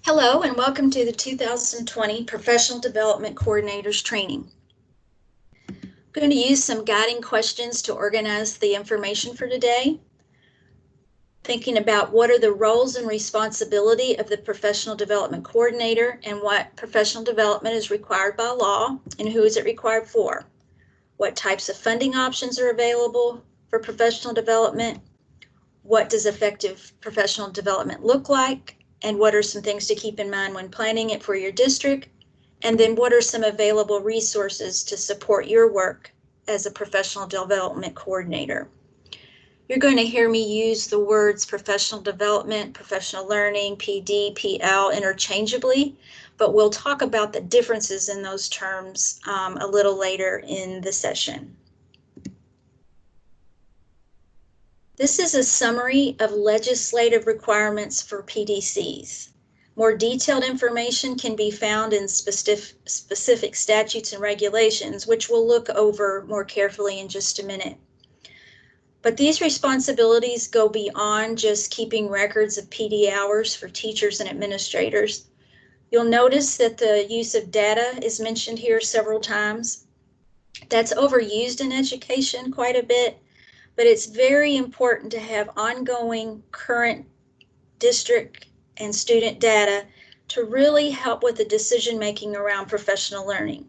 Hello and welcome to the 2020 Professional Development Coordinators Training. I'm going to use some guiding questions to organize the information for today. Thinking about what are the roles and responsibility of the Professional Development Coordinator and what professional development is required by law and who is it required for. What types of funding options are available for professional development? What does effective professional development look like? And what are some things to keep in mind when planning it for your district? And then what are some available resources to support your work as a professional development coordinator? You're going to hear me use the words professional development, professional learning, PD, PL interchangeably, but we'll talk about the differences in those terms a little later in the session. This is a summary of legislative requirements for PDCs. More detailed information can be found in specific statutes and regulations, which we'll look over more carefully in just a minute. But these responsibilities go beyond just keeping records of PD hours for teachers and administrators. You'll notice that the use of data is mentioned here several times. That's overused in education quite a bit. But it's very important to have ongoing current district and student data to really help with the decision making around professional learning.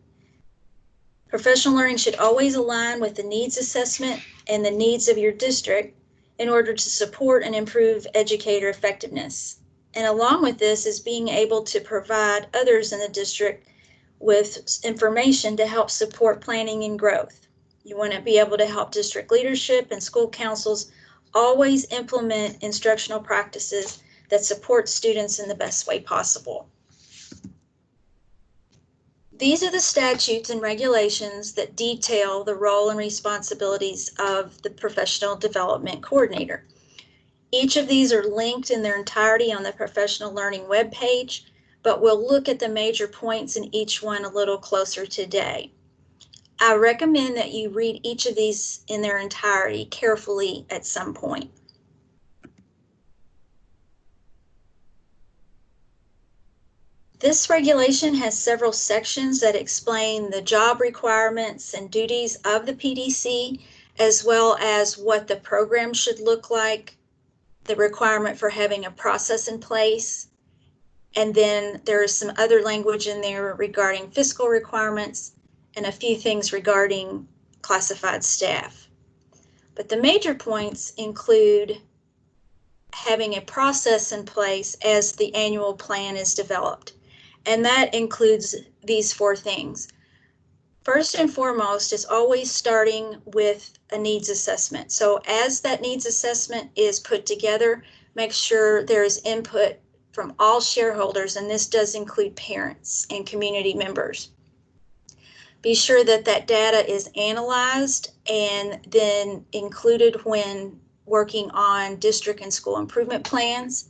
Professional learning should always align with the needs assessment and the needs of your district in order to support and improve educator effectiveness. And along with this is being able to provide others in the district with information to help support planning and growth. You want to be able to help district leadership and school councils always implement instructional practices that support students in the best way possible. These are the statutes and regulations that detail the role and responsibilities of the professional development coordinator. Each of these are linked in their entirety on the professional learning webpage, but we'll look at the major points in each one a little closer today. I recommend that you read each of these in their entirety carefully at some point. This regulation has several sections that explain the job requirements and duties of the PDC, as well as what the program should look like, the requirement for having a process in place, and then there is some other language in there regarding fiscal requirements and a few things regarding classified staff. But the major points include having a process in place as the annual plan is developed. And that includes these four things. First and foremost is always starting with a needs assessment. So as that needs assessment is put together, make sure there is input from all shareholders, and this does include parents and community members. Be sure that that data is analyzed and then included when working on district and school improvement plans.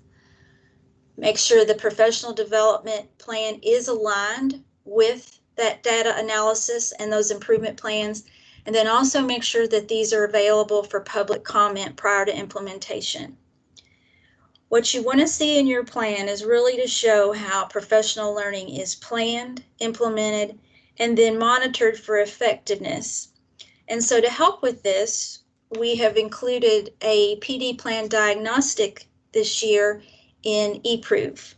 Make sure the professional development plan is aligned with that data analysis and those improvement plans. And then also make sure that these are available for public comment prior to implementation. What you want to see in your plan is really to show how professional learning is planned, implemented, and then monitored for effectiveness. And so to help with this, we have included a PD plan diagnostic this year in eProof.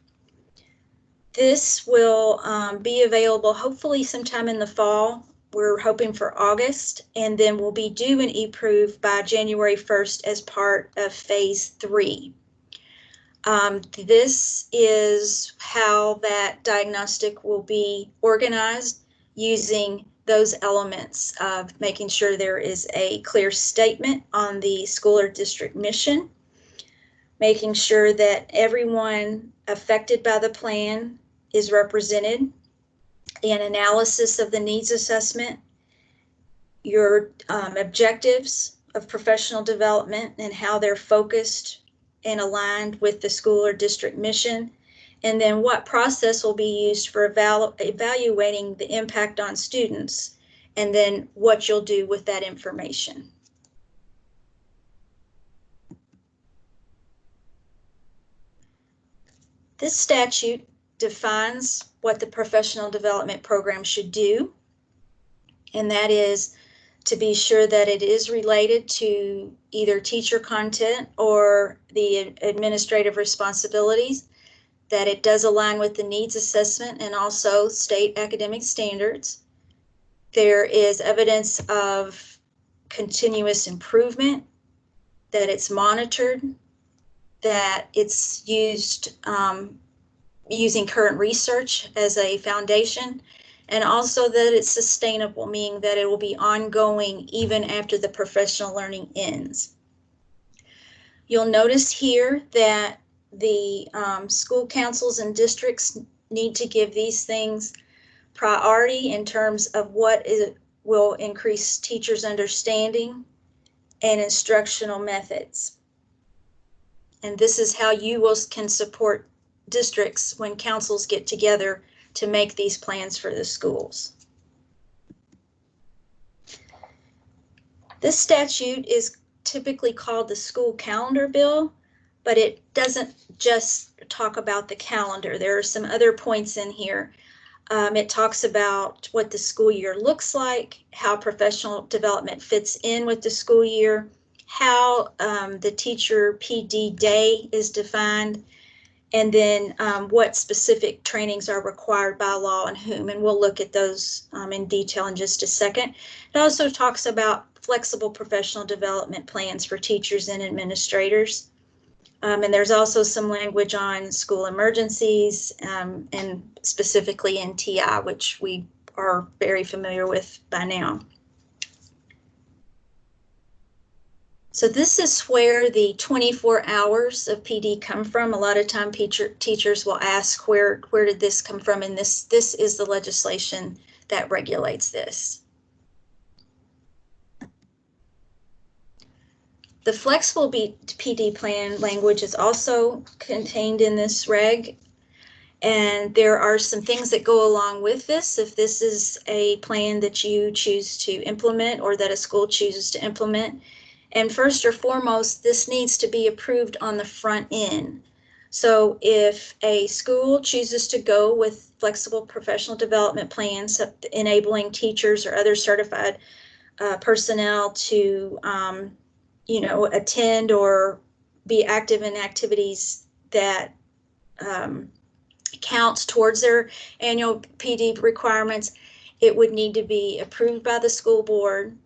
This will be available hopefully sometime in the fall. We're hoping for August, and then we'll be due in eProof by January 1st as part of phase 3. This is how that diagnostic will be organized, using those elements of making sure there is a clear statement on the school or district mission, making sure that everyone affected by the plan is represented, an analysis of the needs assessment, your objectives of professional development and how they're focused and aligned with the school or district mission, and then what process will be used for evaluating the impact on students, and then what you'll do with that information. This statute defines what the professional development program should do, and that is to be sure that it is related to either teacher content or the administrative responsibilities, that it does align with the needs assessment and also state academic standards. There is evidence of continuous improvement, that it's monitored, that it's used using current research as a foundation, and also that it's sustainable, meaning that it will be ongoing even after the professional learning ends. You'll notice here that the school councils and districts need to give these things priority in terms of what will increase teachers' understanding and instructional methods. And this is how you can support districts when councils get together to make these plans for the schools. This statute is typically called the school calendar bill, but it doesn't just talk about the calendar. There are some other points in here. It talks about what the school year looks like, how professional development fits in with the school year, how the teacher PD day is defined, and then what specific trainings are required by law and whom, and we'll look at those in detail in just a second. It also talks about flexible professional development plans for teachers and administrators. And there's also some language on school emergencies and specifically NTI, which we are very familiar with by now. So this is where the 24 hours of PD come from. A lot of time teachers will ask, where did this come from? And this is the legislation that regulates this. The flexible PD plan language is also contained in this reg, and there are some things that go along with this if this is a plan that you choose to implement or that a school chooses to implement. And first or foremost, this needs to be approved on the front end. So if a school chooses to go with flexible professional development plans enabling teachers or other certified personnel to attend or be active in activities that counts towards their annual PD requirements, it would need to be approved by the school board.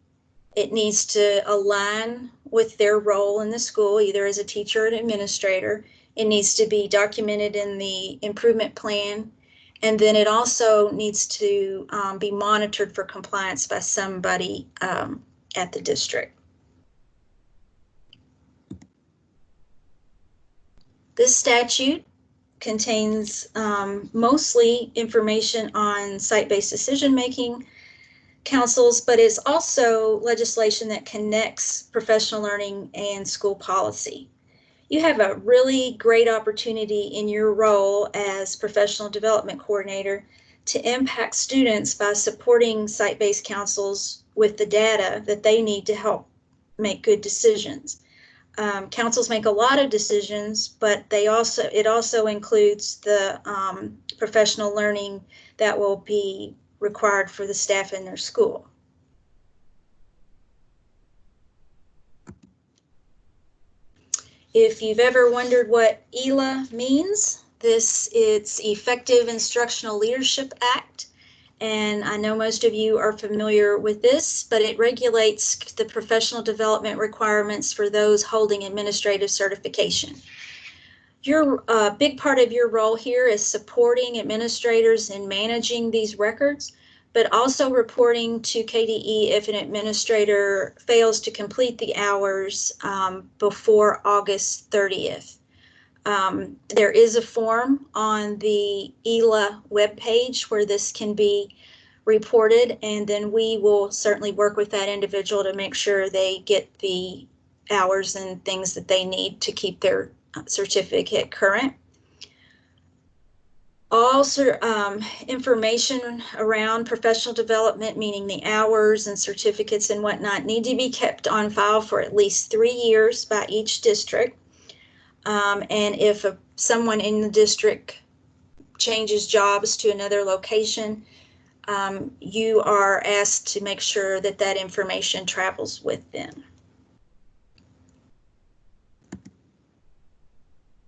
It needs to align with their role in the school, either as a teacher or an administrator. It needs to be documented in the improvement plan. And then it also needs to be monitored for compliance by somebody at the district. This statute contains mostly information on site-based decision-making councils, but it's also legislation that connects professional learning and school policy. You have a really great opportunity in your role as professional development coordinator to impact students by supporting site-based councils with the data that they need to help make good decisions. Councils make a lot of decisions, but it also includes the professional learning that will be required for the staff in their school. If you've ever wondered what ELA means, it's Effective Instructional Leadership Act. And I know most of you are familiar with this, but it regulates the professional development requirements for those holding administrative certification. Your big part of your role here is supporting administrators in managing these records, but also reporting to KDE if an administrator fails to complete the hours before August 30th. There is a form on the ELA webpage where this can be reported, and then we will certainly work with that individual to make sure they get the hours and things that they need to keep their certificate current. All information around professional development, meaning the hours and certificates and whatnot, need to be kept on file for at least 3 years by each district. And if someone in the district changes jobs to another location, you are asked to make sure that that information travels with them.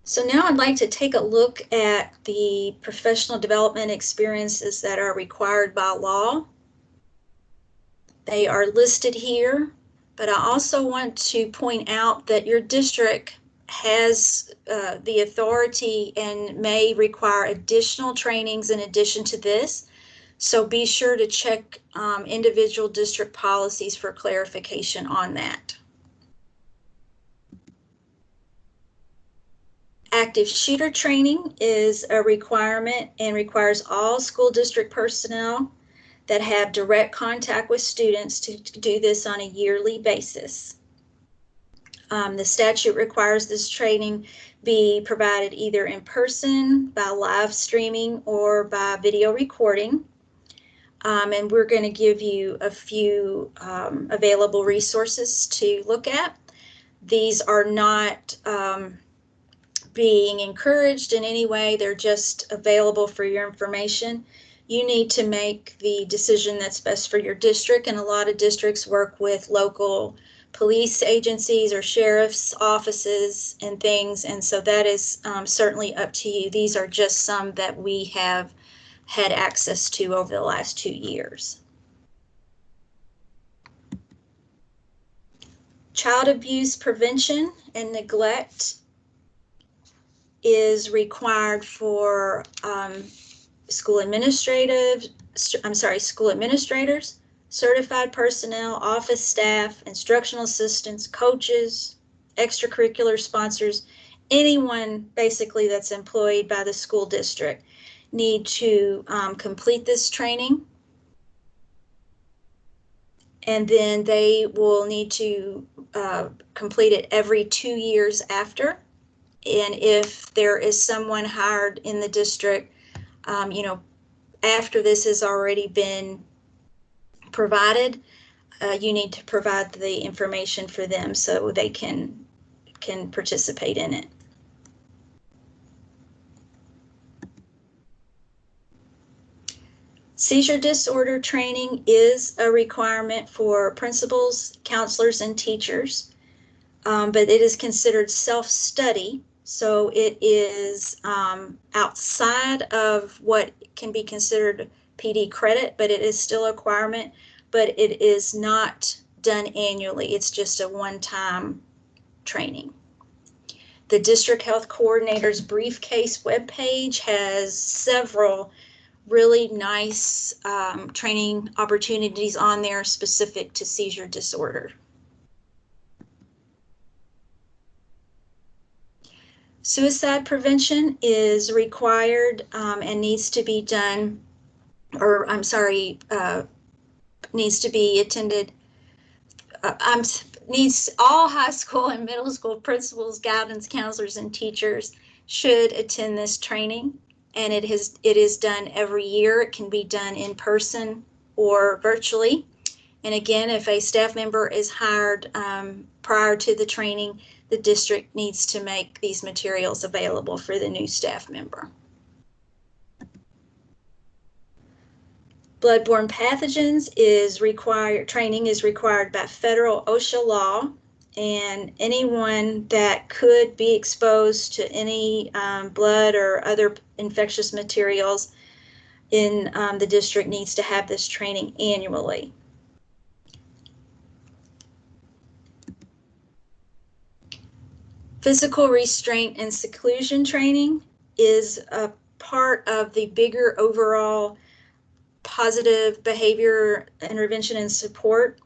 So now I'd like to take a look at the professional development experiences that are required by law. They are listed here, but I also want to point out that your district has the authority and may require additional trainings in addition to this. So be sure to check individual district policies for clarification on that. Active shooter training is a requirement and requires all school district personnel that have direct contact with students to do this on a yearly basis. The statute requires this training be provided either in person, by live streaming, or by video recording. And we're going to give you a few available resources to look at. These are not being encouraged in any way. They're just available for your information. You need to make the decision that's best for your district, and a lot of districts work with local police agencies or sheriff's offices and things, and so that is certainly up to you. These are just some that we have had access to over the last 2 years. Child abuse prevention and neglect is required for school administrators, certified personnel, office staff, instructional assistants, coaches, extracurricular sponsors, anyone basically that's employed by the school district need to complete this training. And then they will need to complete it every 2 years after. And if there is someone hired in the district, after this has already been provided, you need to provide the information for them so they can participate in it. Seizure disorder training is a requirement for principals, counselors, and teachers, but it is considered self-study. So it is outside of what can be considered PD credit, but it is still a requirement, but it is not done annually. It's just a one-time training. The District Health Coordinator's Briefcase webpage has several really nice training opportunities on there specific to seizure disorder. Suicide prevention is required and needs to be done, or I'm sorry, needs to be attended, needs all high school and middle school principals, guidance counselors, and teachers should attend this training. And it is done every year. It can be done in person or virtually. And again, if a staff member is hired prior to the training, the district needs to make these materials available for the new staff member. Bloodborne pathogens training is required by federal OSHA law, and anyone that could be exposed to any blood or other infectious materials in the district needs to have this training annually. Physical restraint and seclusion training is a part of the bigger overall positive behavior intervention and support.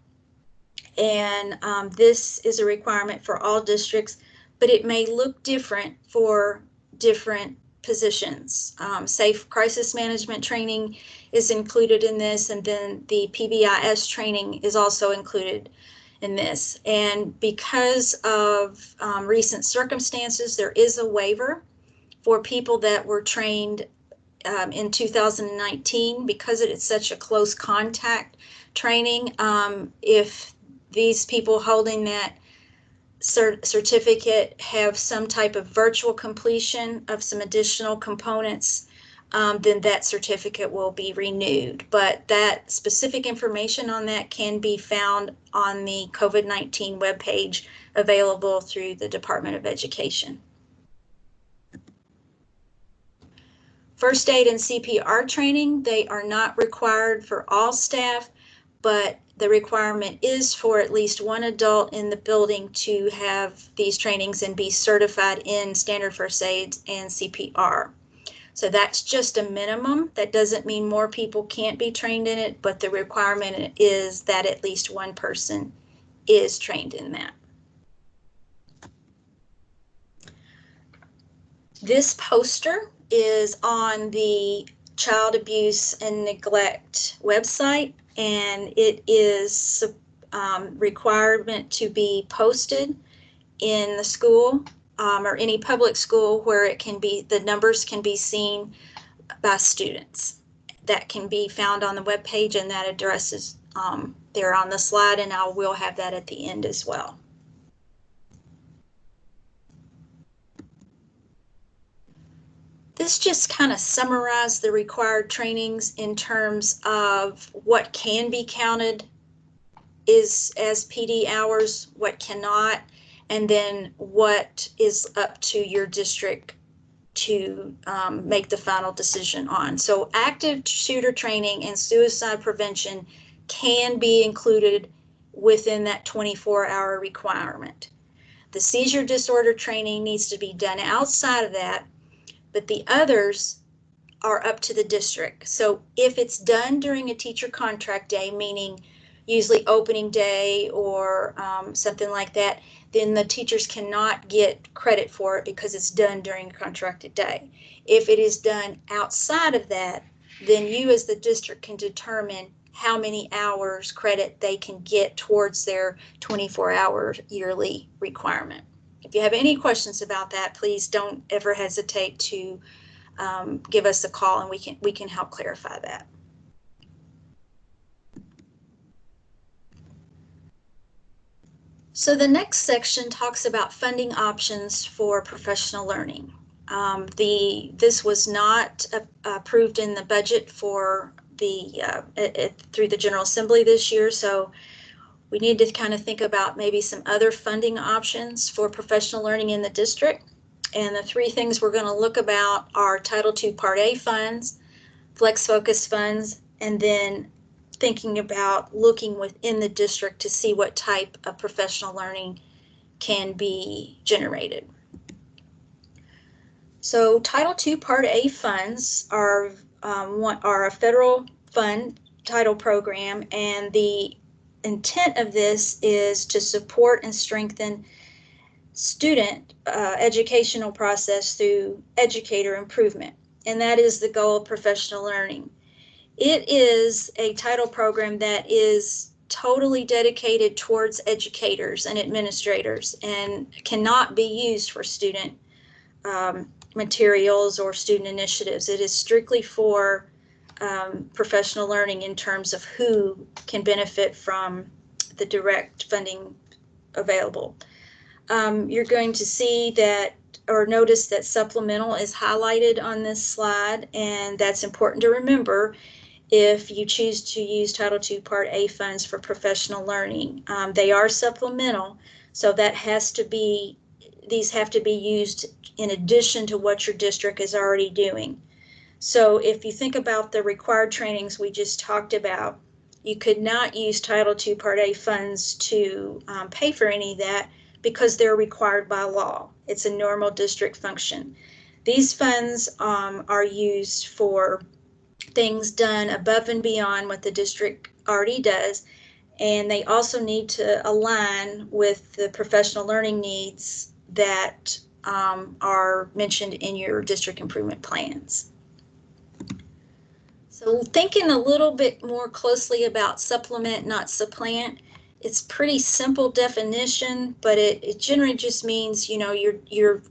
And this is a requirement for all districts, but it may look different for different positions. Safe crisis management training is included in this, and then the PBIS training is also included in this. And because of recent circumstances, there is a waiver for people that were trained in 2019 because it is such a close contact training. If these people holding that certificate have some type of virtual completion of some additional components, then that certificate will be renewed. But that specific information on that can be found on the COVID-19 webpage available through the Department of Education. First aid and CPR training, they are not required for all staff, but the requirement is for at least one adult in the building to have these trainings and be certified in standard first aid and CPR. So that's just a minimum. That doesn't mean more people can't be trained in it, but the requirement is that at least one person is trained in that. This poster is on the Child Abuse and Neglect website, and it is requirement to be posted in the school or any public school where it can be, the numbers can be seen by students. That can be found on the web page, and that address is there on the slide, and I will have that at the end as well. This just kind of summarized the required trainings in terms of what can be counted as PD hours, what cannot, and then what is up to your district to make the final decision on. So active shooter training and suicide prevention can be included within that 24-hour requirement. The seizure disorder training needs to be done outside of that, but the others are up to the district. So if it's done during a teacher contract day, meaning usually opening day or something like that, then the teachers cannot get credit for it because it's done during a contracted day. If it is done outside of that, then you as the district can determine how many hours credit they can get towards their 24-hour yearly requirement. If you have any questions about that, please don't ever hesitate to give us a call, and we can help clarify that. So the next section talks about funding options for professional learning. This was not approved in the budget for through the General Assembly this year, so we need to kind of think about maybe some other funding options for professional learning in the district. And the three things we're going to look about are Title II Part A funds, Flex Focus funds, and then thinking about looking within the district to see what type of professional learning can be generated. So Title II Part A funds are a federal fund title program, and the intent of this is to support and strengthen student educational process through educator improvement, and that is the goal of professional learning. It is a title program that is totally dedicated towards educators and administrators and cannot be used for student materials or student initiatives. It is strictly for professional learning in terms of who can benefit from the direct funding available. You're going to see that or notice that supplemental is highlighted on this slide, and that's important to remember if you choose to use Title II Part A funds for professional learning. They are supplemental, so that these have to be used in addition to what your district is already doing. So if you think about the required trainings we just talked about, you could not use Title II Part A funds to pay for any of that because they're required by law. It's a normal district function. These funds are used for things done above and beyond what the district already does, and they also need to align with the professional learning needs that are mentioned in your district improvement plans. So thinking a little bit more closely about supplement, not supplant, it's pretty simple definition, but it generally just means, you know, you're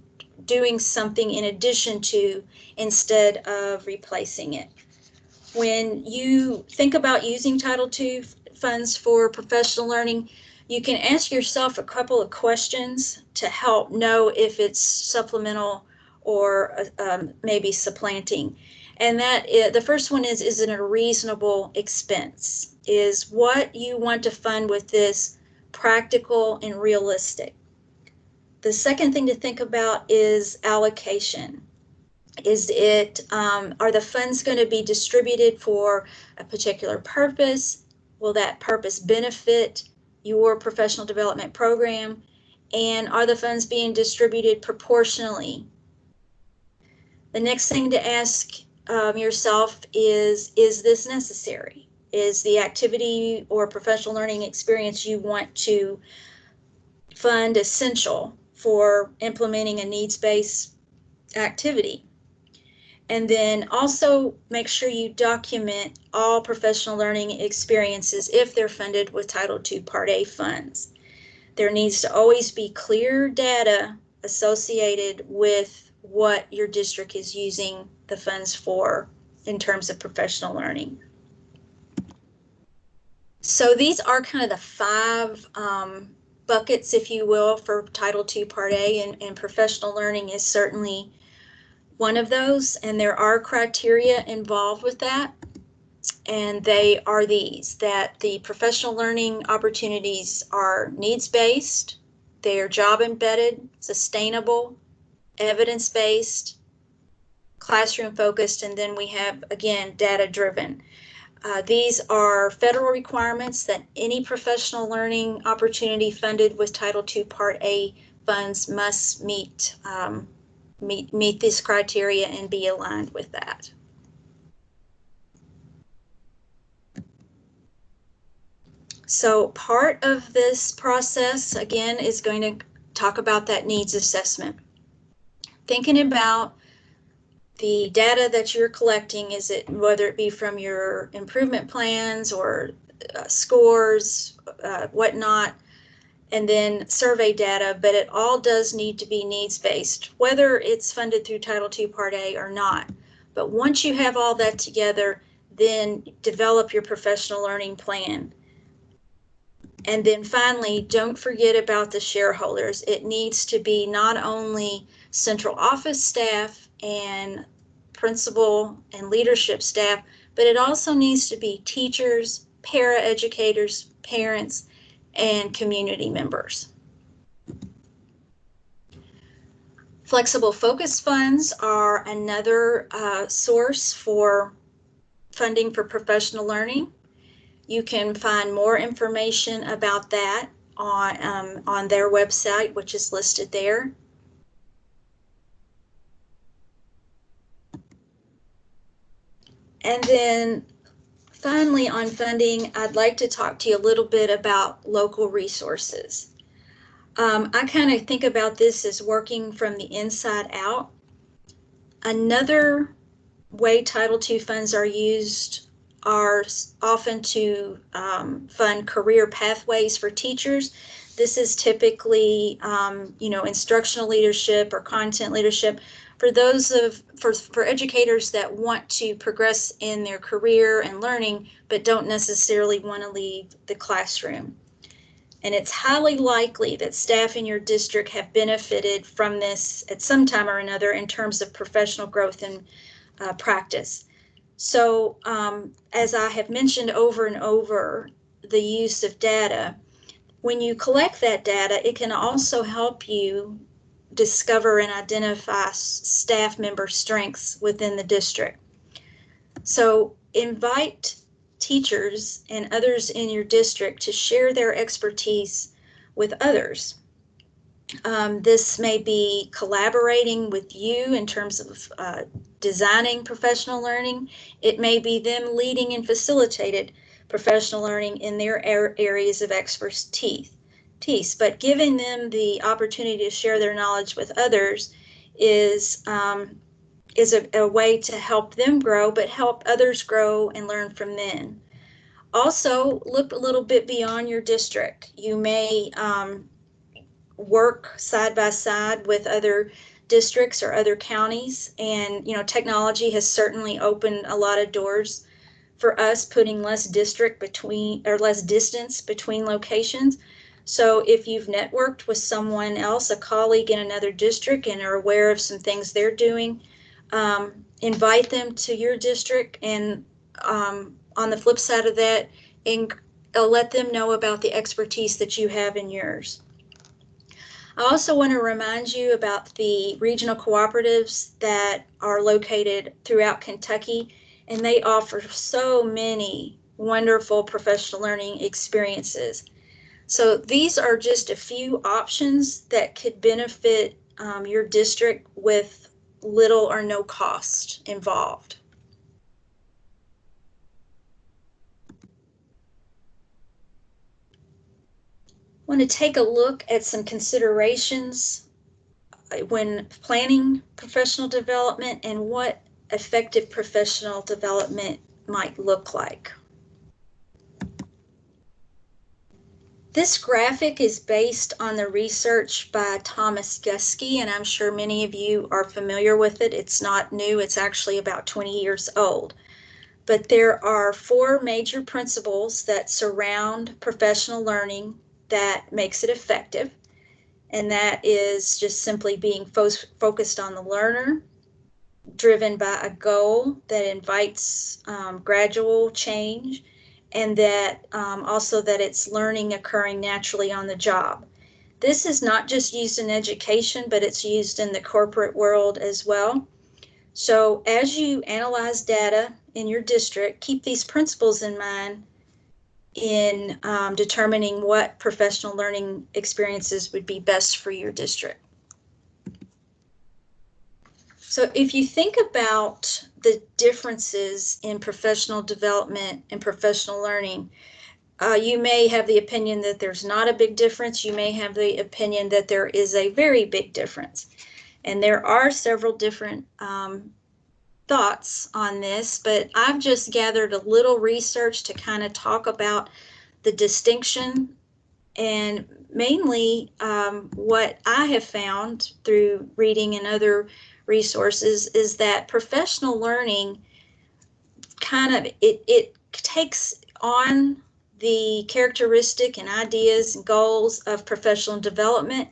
doing something in addition to instead of replacing it. When you think about using Title II funds for professional learning, you can ask yourself a couple of questions to help know if it's supplemental or maybe supplanting. And the first one is it a reasonable expense? Is what you want to fund with this practical and realistic? The second thing to think about is allocation. Is it, are the funds going to be distributed for a particular purpose? Will that purpose benefit your professional development program? And are the funds being distributed proportionally? The next thing to ask yourself is this necessary? Is the activity or professional learning experience you want to fund essential for implementing a needs-based activity? And then also make sure you document all professional learning experiences if they're funded with Title II Part A funds. There needs to always be clear data associated with what your district is using the funds for in terms of professional learning. So these are kind of the five buckets, if you will, for Title II Part A, and professional learning is certainly one of those, and there are criteria involved with that, and they are these: that the professional learning opportunities are needs-based, they are job-embedded, sustainable, evidence-based, classroom-focused, and then we have, again, data-driven. These are federal requirements that any professional learning opportunity funded with Title II Part A funds must meet this criteria and be aligned with that. So part of this process, again, is going to talk about that needs assessment. Thinking about the data that you're collecting, is it, whether it be from your improvement plans or scores, whatnot, and then survey data, but it all does need to be needs-based, whether it's funded through Title II Part A or not. But once you have all that together, then develop your professional learning plan. And then finally, don't forget about the shareholders. It needs to be not only central office staff and principal and leadership staff, but it also needs to be teachers, paraeducators, parents, and community members. Flexible focus funds are another source for funding for professional learning. You can find more information about that on their website, which is listed there. And then finally, on funding, I'd like to talk to you a little bit about local resources. I kind of think about this as working from the inside out. Another way Title II funds are used are often to fund career pathways for teachers. This is typically, instructional leadership or content leadership for those for educators that want to progress in their career and learning, but don't necessarily want to leave the classroom. And it's highly likely that staff in your district have benefited from this at some time or another in terms of professional growth and practice. So as I have mentioned over and over, the use of data, when you collect that data, it can also help you discover and identify staff member strengths within the district. So invite teachers and others in your district to share their expertise with others. This may be collaborating with you in terms of designing professional learning. It may be them leading and facilitated professional learning in their areas of expertise. But giving them the opportunity to share their knowledge with others is a way to help them grow, but help others grow and learn from them. Also, look a little bit beyond your district. You may work side by side with other districts or other counties, and technology has certainly opened a lot of doors for us, putting less distance between locations. So if you've networked with someone else, a colleague in another district, and are aware of some things they're doing invite them to your district, and on the flip side of that, let them know about the expertise that you have in yours. I also want to remind you about the regional cooperatives that are located throughout Kentucky, and they offer so many wonderful professional learning experiences. So these are just a few options that could benefit your district with little or no cost involved. I want to take a look at some considerations when planning professional development and what effective professional development might look like. This graphic is based on the research by Thomas Guskey, and I'm sure many of you are familiar with it. It's not new, it's actually about 20 years old. But there are 4 major principles that surround professional learning that makes it effective. And that is just simply being focused on the learner, driven by a goal that invites gradual change, and that also that it's learning occurring naturally on the job. This is not just used in education, but it's used in the corporate world as well. So as you analyze data in your district, keep these principles in mind in determining what professional learning experiences would be best for your district. So if you think about the differences in professional development and professional learning, you may have the opinion that there's not a big difference. You may have the opinion that there is a very big difference. And there are several different thoughts on this, but I've just gathered a little research to kind of talk about the distinction, and mainly what I have found through reading and other resources is that professional learning it takes on the characteristic and ideas and goals of professional development,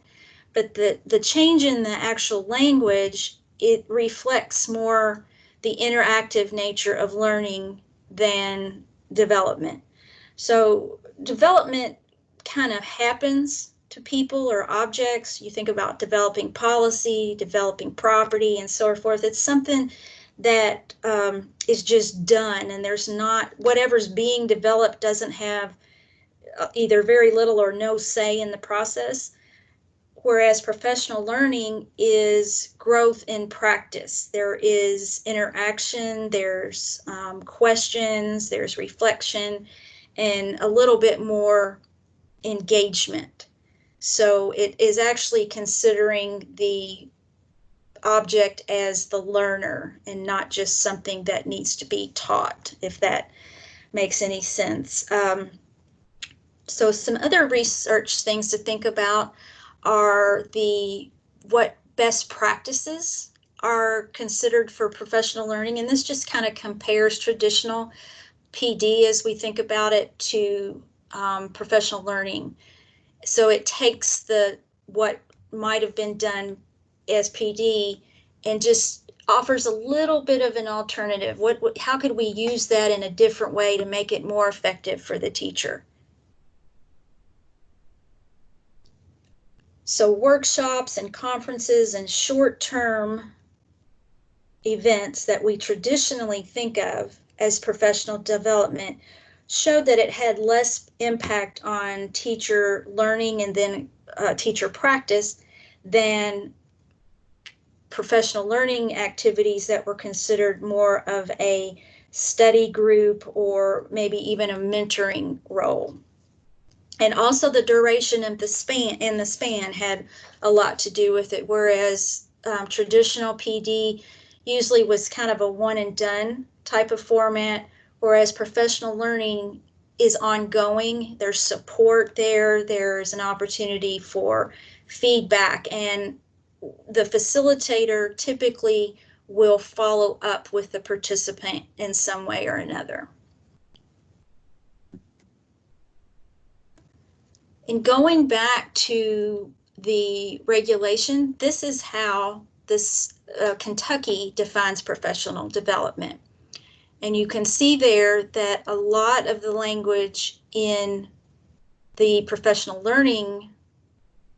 but the change in the actual language, it reflects more the interactive nature of learning than development. So development kind of happens to people or objects. You think about developing policy, developing property, and so forth. It's something that is just done, and there's not, whatever's being developed doesn't have either very little or no say in the process. Whereas professional learning is growth in practice. There is interaction, there's questions, there's reflection, and a little bit more engagement. So it is actually considering the object as the learner and not just something that needs to be taught, if that makes any sense. So some other research things to think about are what best practices are considered for professional learning, and this just kind of compares traditional PD as we think about it to professional learning. So it takes what might have been done as PD and just offers a little bit of an alternative. How could we use that in a different way to make it more effective for the teacher? So workshops and conferences and short-term events that we traditionally think of as professional development showed that it had less impact on teacher learning and then teacher practice than professional learning activities that were considered more of a study group or maybe even a mentoring role. And also the duration of the span had a lot to do with it, whereas traditional PD usually was kind of a one and done type of format, whereas professional learning is ongoing. There's support there. There's an opportunity for feedback, and the facilitator typically will follow up with the participant in some way or another. And going back to the regulation, this is how this Kentucky defines professional development. And you can see there that a lot of the language in the professional learning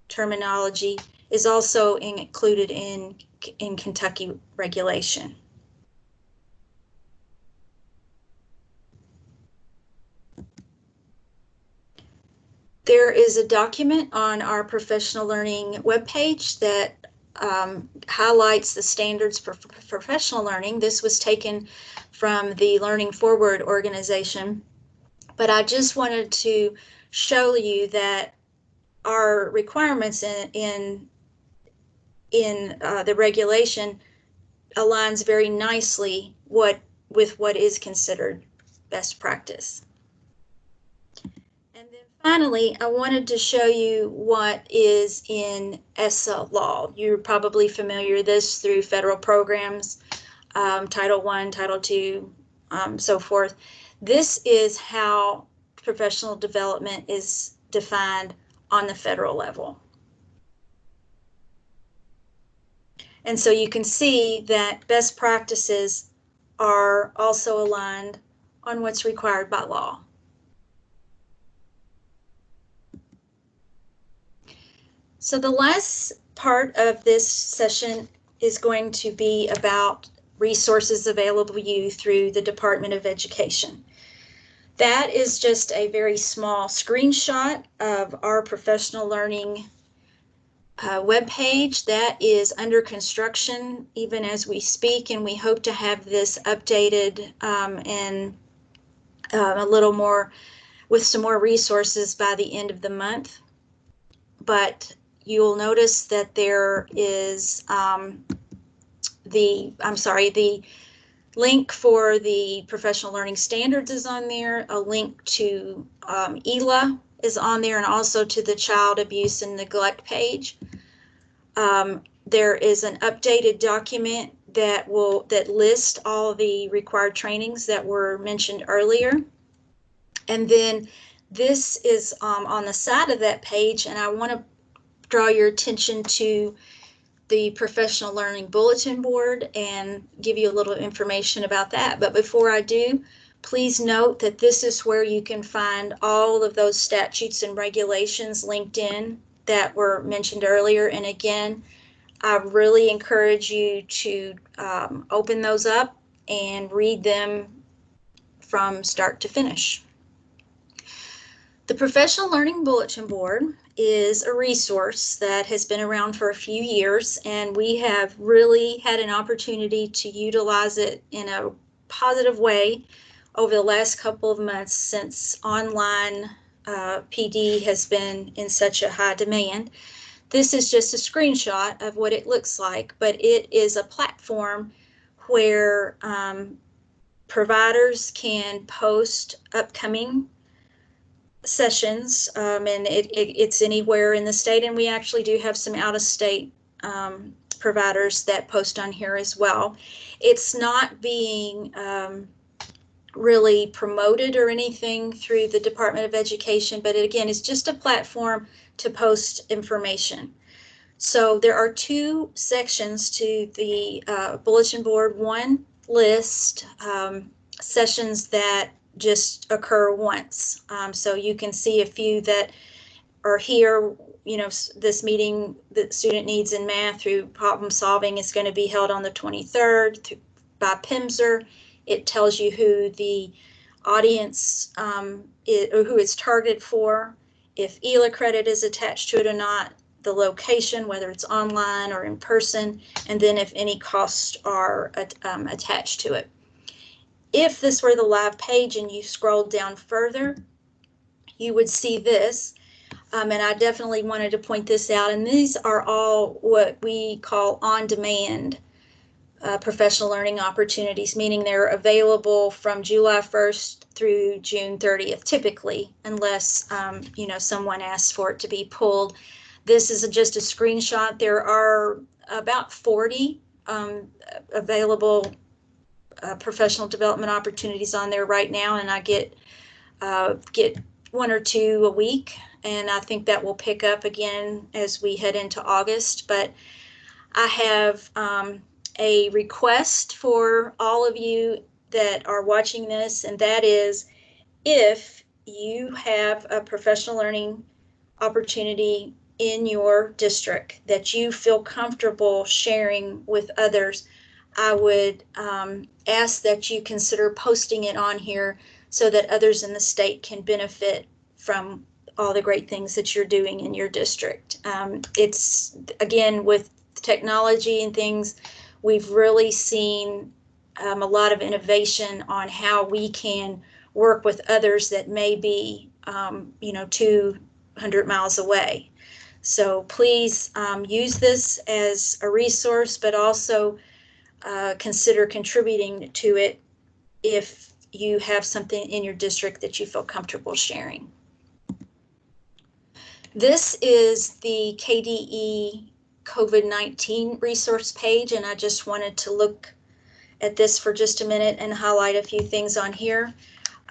terminology is also included in Kentucky regulation. There is a document on our professional learning webpage that highlights the standards for professional learning. This was taken from the Learning Forward organization, but I just wanted to show you that our requirements in the regulation aligns very nicely with what is considered best practice. And then finally, I wanted to show you what is in ESSA law. You're probably familiar with this through federal programs, Title I, Title II, so forth. This is how professional development is defined on the federal level. And so you can see that best practices are also aligned on what's required by law. So the last part of this session is going to be about resources available to you through the Department of Education. That is just a very small screenshot of our professional learning webpage that is under construction even as we speak, and we hope to have this updated and a little more with some more resources by the end of the month. But you'll notice that there is the link for the professional learning standards is on there. A link to ELA is on there, and also to the child abuse and neglect page. There is an updated document that lists all the required trainings that were mentioned earlier. And then this is on the side of that page, and I want to draw your attention to the professional learning bulletin board and give you a little information about that. But before I do, please note that this is where you can find all of those statutes and regulations linked in that were mentioned earlier. And again, I really encourage you to open those up and read them from start to finish. The Professional Learning Bulletin Board is a resource that has been around for a few years, and we have really had an opportunity to utilize it in a positive way over the last couple of months since online PD has been in such a high demand. This is just a screenshot of what it looks like, but it is a platform where providers can post upcoming sessions, and it's anywhere in the state, and we actually do have some out-of-state providers that post on here as well. It's not being really promoted or anything through the Department of Education, but again, it's just a platform to post information. So there are two sections to the bulletin board. One lists sessions that just occur once. So you can see a few that are here. You know, this meeting that student needs in math through problem solving is going to be held on the 23rd by PIMSR. It tells you who the audience or who it's targeted for, if ELA credit is attached to it or not, the location, whether it's online or in person, and then if any costs are attached to it. If this were the live page and you scrolled down further, you would see this, and I definitely wanted to point this out, and these are all what we call on-demand professional learning opportunities, meaning they're available from July 1st through June 30th, typically, unless you know, someone asks for it to be pulled. This is just a screenshot. There are about 40 available professional development opportunities on there right now, and I get one or two a week, and I think that will pick up again as we head into August. But I have a request for all of you that are watching this, and that is, if you have a professional learning opportunity in your district that you feel comfortable sharing with others, I would ask that you consider posting it on here so that others in the state can benefit from all the great things that you're doing in your district. It's, again, with technology and things, we've really seen a lot of innovation on how we can work with others that may be, 200 miles away. So please use this as a resource, but also consider contributing to it if you have something in your district that you feel comfortable sharing. This is the KDE COVID-19 resource page, and I just wanted to look at this for just a minute and highlight a few things on here.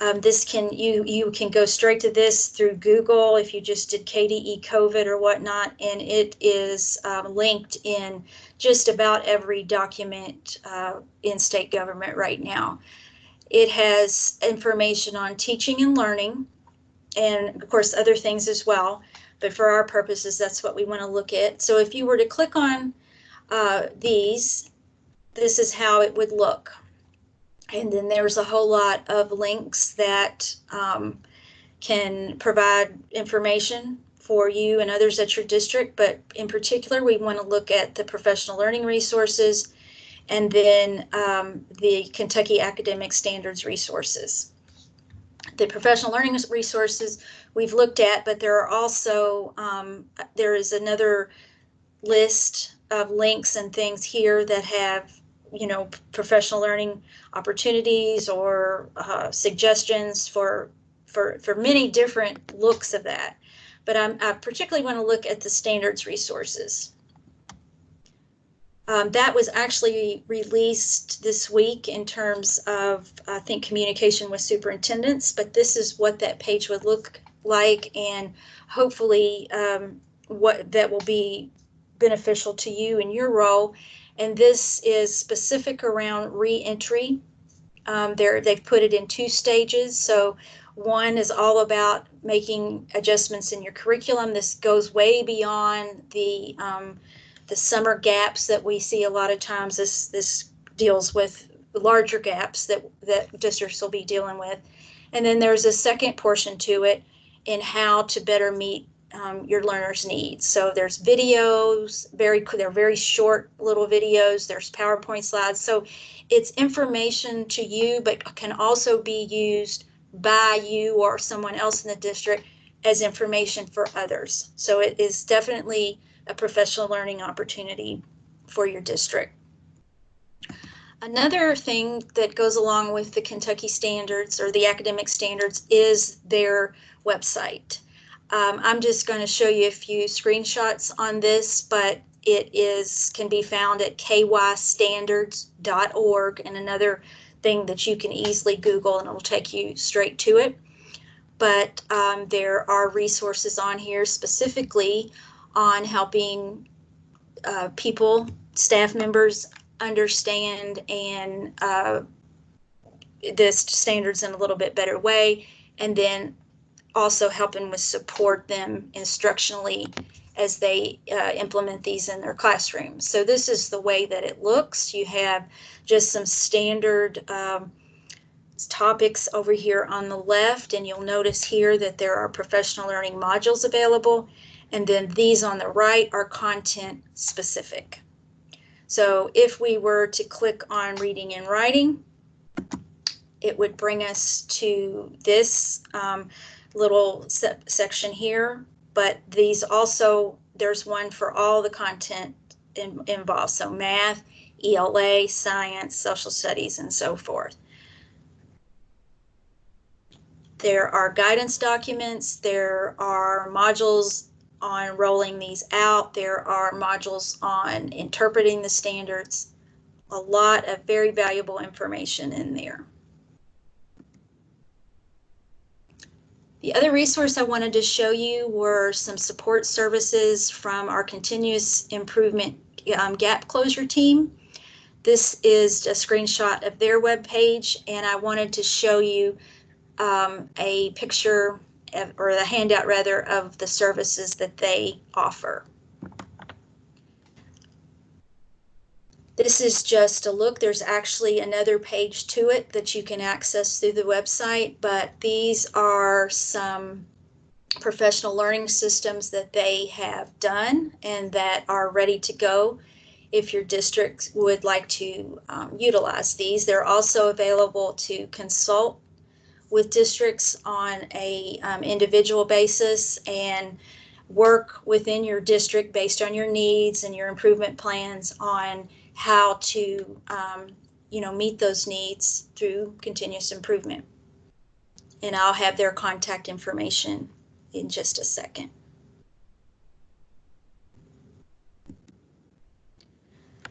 You can go straight to this through Google if you just did KDE COVID or whatnot, and it is linked in just about every document in state government right now. It has information on teaching and learning, and of course other things as well, but for our purposes that's what we want to look at. So if you were to click on this is how it would look. And then there's a whole lot of links that can provide information for you and others at your district, but in particular we want to look at the professional learning resources and then the Kentucky Academic Standards resources. The professional learning resources we've looked at, but there are also, there is another list of links and things here that have professional learning opportunities or suggestions for many different looks of that. But I particularly want to look at the standards resources. That was actually released this week in terms of, I think, communication with superintendents, but this is what that page would look like, and hopefully what that will be beneficial to you in your role. And this is specific around re-entry. They've put it in 2 stages. So one is all about making adjustments in your curriculum. This goes way beyond the summer gaps that we see a lot of times. This deals with larger gaps that districts will be dealing with. And then there's a second portion to it in how to better meet your learners' needs. So there's videos, they're very short little videos. There's PowerPoint slides. So it's information to you, but can also be used by you or someone else in the district as information for others. So it is definitely a professional learning opportunity for your district. Another thing that goes along with the Kentucky standards or the academic standards is their website. I'm just going to show you a few screenshots on this, but it can be found at kystandards.org, and another thing that you can easily Google and it will take you straight to it. But there are resources on here specifically on helping people, staff members, understand and the standards in a little bit better way, and then also helping with support them instructionally as they implement these in their classrooms. So this is the way that it looks. You have just some standard topics over here on the left, and you'll notice here that there are professional learning modules available, and then these on the right are content specific. So if we were to click on reading and writing, it would bring us to this little section here, but these also, there's one for all the content involved. So math, ELA, science, social studies, and so forth. There are guidance documents, there are modules on rolling these out, there are modules on interpreting the standards, a lot of very valuable information in there. The other resource I wanted to show you were some support services from our continuous improvement Gap Closure Team. This is a screenshot of their webpage, and I wanted to show you a picture or the handout rather of the services that they offer. This is just a look. There's actually another page to it that you can access through the website, but these are some professional learning systems that they have done and that are ready to go if your district would like to utilize these. They're also available to consult with districts on a individual basis and work within your district based on your needs and your improvement plans on how to meet those needs through continuous improvement. And I'll have their contact information in just a second.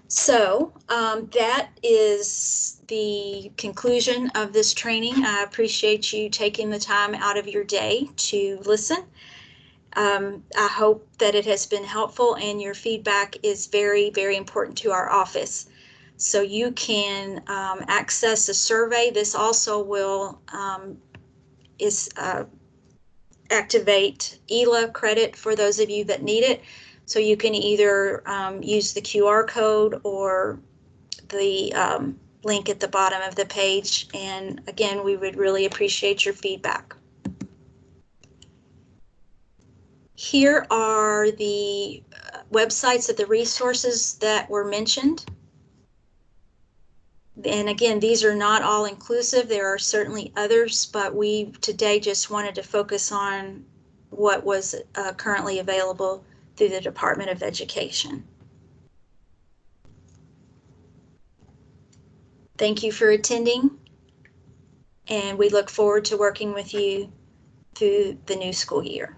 So that is the conclusion of this training. I appreciate you taking the time out of your day to listen. I hope that it has been helpful, and your feedback is very, very important to our office. So you can access a survey. This also will activate ELA credit for those of you that need it. So you can either use the QR code or the link at the bottom of the page. And again, we would really appreciate your feedback. Here are the websites of the resources that were mentioned. And again, these are not all inclusive. There are certainly others, but we today just wanted to focus on what was currently available through the Department of Education. Thank you for attending, and we look forward to working with you through the new school year.